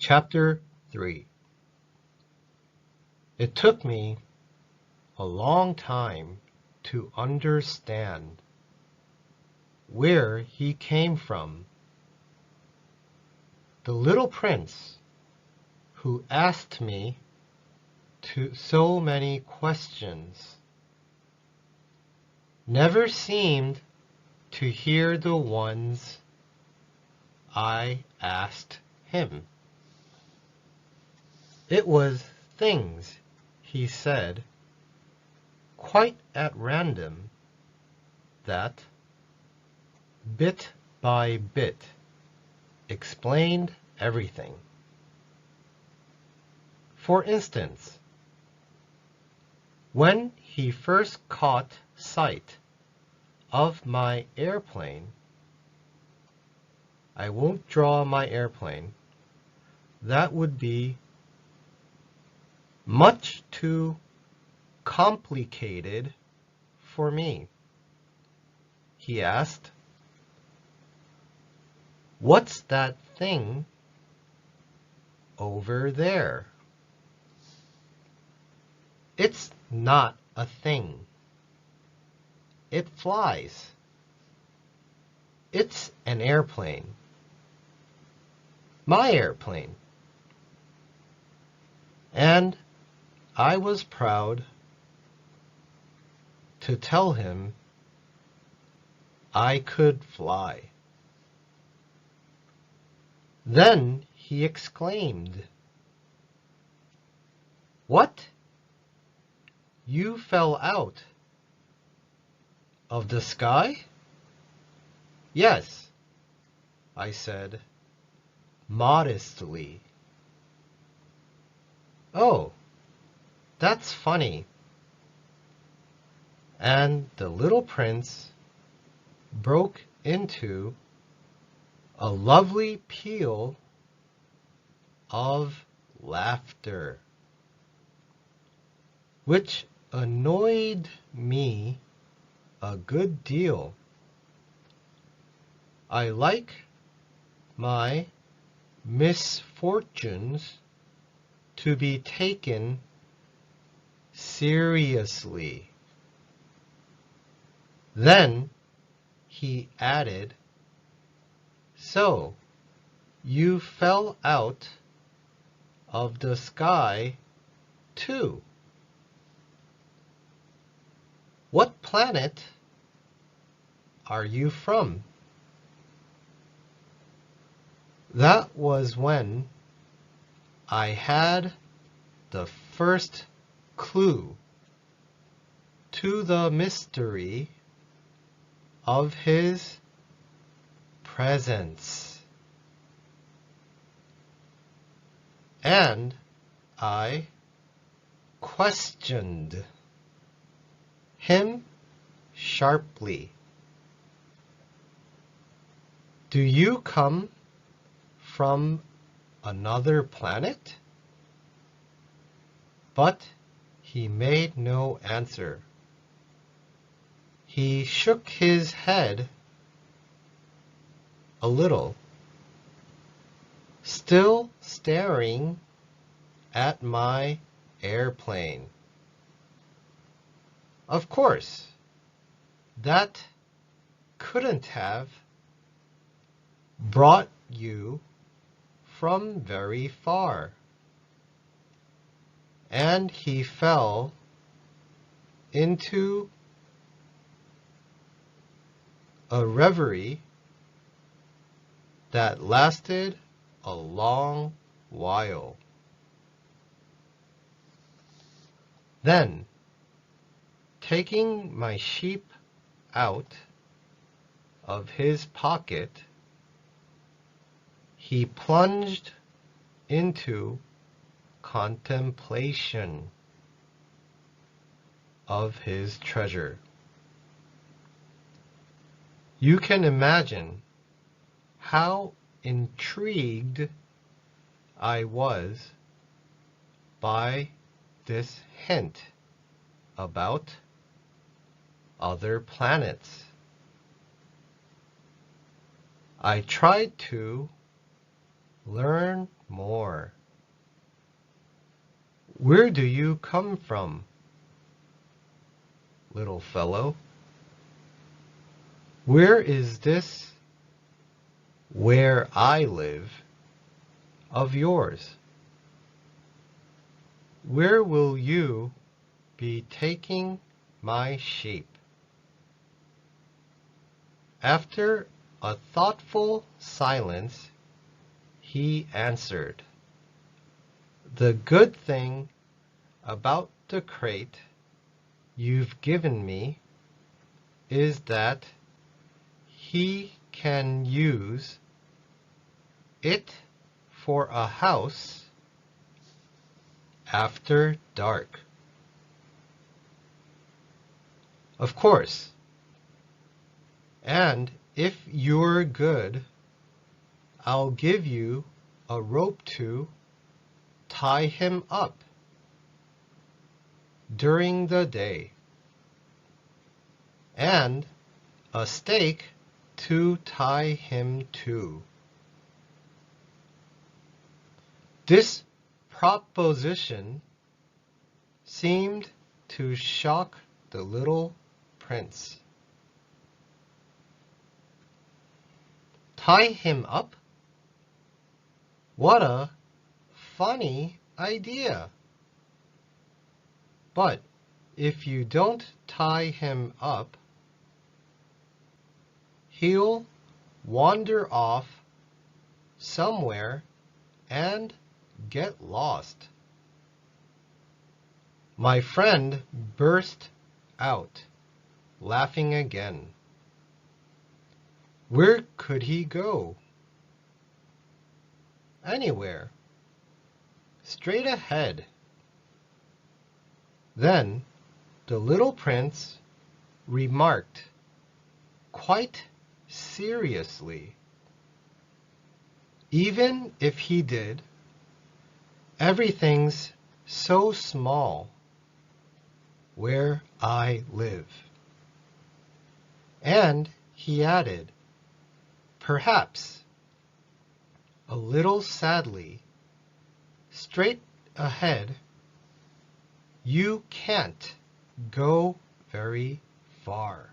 Chapter 3. It took me a long time to understand where he came from. The little prince who asked me so many questions never seemed to hear the ones I asked him. It was things he said quite at random that, bit by bit, explained everything. For instance, when he first caught sight of my airplane, I won't draw my airplane. That would be much too complicated for me. He asked, "What's that thing over there?" It's not a thing. It flies. It's an airplane. My airplane. And I was proud to tell him I could fly. Then he exclaimed, "What? You fell out of the sky?" "Yes," I said modestly. "Oh, that's funny." And the little prince broke into a lovely peal of laughter, which annoyed me a good deal. I like my misfortunes to be taken seriously. Then he added, "So you fell out of the sky too. What planet are you from?" That was when I had the first clue to the mystery of his presence. And I questioned him sharply. "Do you come from another planet?" But he made no answer. He shook his head a little, still staring at my airplane. "Of course, that couldn't have brought you from very far." And he fell into a reverie that lasted a long while. Then, taking my sheep out of his pocket, he plunged into contemplation of his treasure. You can imagine how intrigued I was by this hint about other planets. I tried to learn more. Where do you come from, little fellow? Where is this, where I live, of yours? Where will you be taking my sheep? After a thoughtful silence, he answered, "The good thing about the crate you've given me is that he can use it for a house after dark." Of course. And if you're good, I'll give you a rope to tie him up during the day, and a stake to tie him to. This proposition seemed to shock the little prince. Tie him up? What a funny idea! But if you don't tie him up, he'll wander off somewhere and get lost. My friend burst out, laughing again. Where could he go? Anywhere. Straight ahead. Then the little prince remarked quite seriously, "Even if he did, everything's so small where I live." And he added, perhaps a little sadly, straight ahead, you can't go very far.